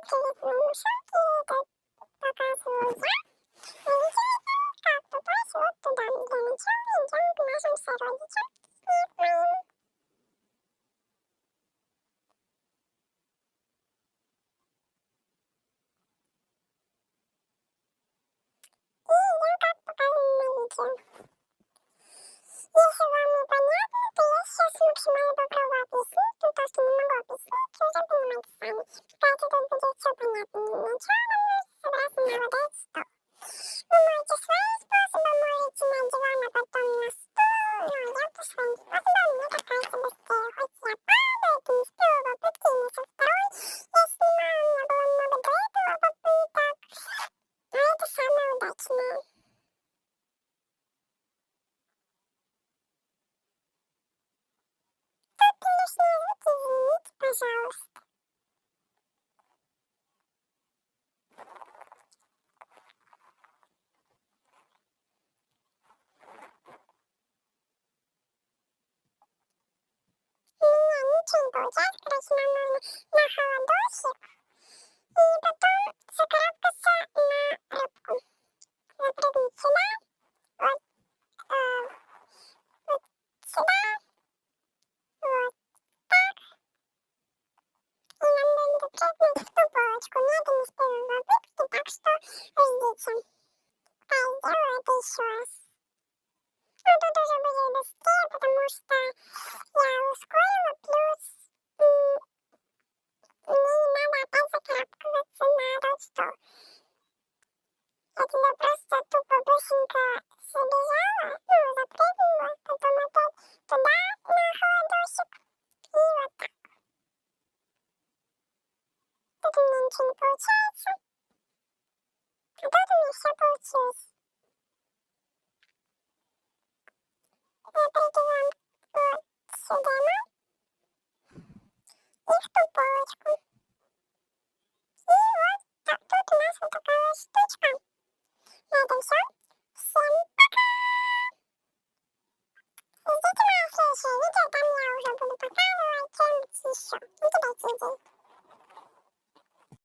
привет моему шоке, это показываю я. Видите, как бы, то есть вот туда для начала идем к нашим сородичам и к моим. И я как показываю, смотрите. Если вам непонятно, то я сейчас максимально попробую объяснить, но то, что не могу объяснить, вы уже понимаете сами. Кстати, тут будет все понятно. Начало мы собраться на вот этот стол. Вы можете своим способом, можете на диван, а потом на стол, ну, я по своим способам, мне так кажется быстрее. Хоть я падаю, не с первой попытки, не со второй. Я снимаю, у меня было много до этого попыток, а это самое удачное. Тут лишние звуки, извините, пожалуйста. У меня ничего не получается, короче, нам нужно на холодочек и потом закарабкаться на рыбку. Запрыгнуть сюда, вот, вот сюда, вот так. И нам надо прыгнуть в ту полочку. Но это не с первой попытки, так что ждите. А я сделаю это еще раз. Но тут уже будет быстрее, потому что я ускорила, плюс мне не надо опять закарабкиваться на тот стол. Я туда просто тупо быстренько забежала, ну, запрыгнула, потом опять туда на холодочек и вот так. Тут у меня ничего не получается, а тут у меня все получилось. Я перейду вам вот сюда.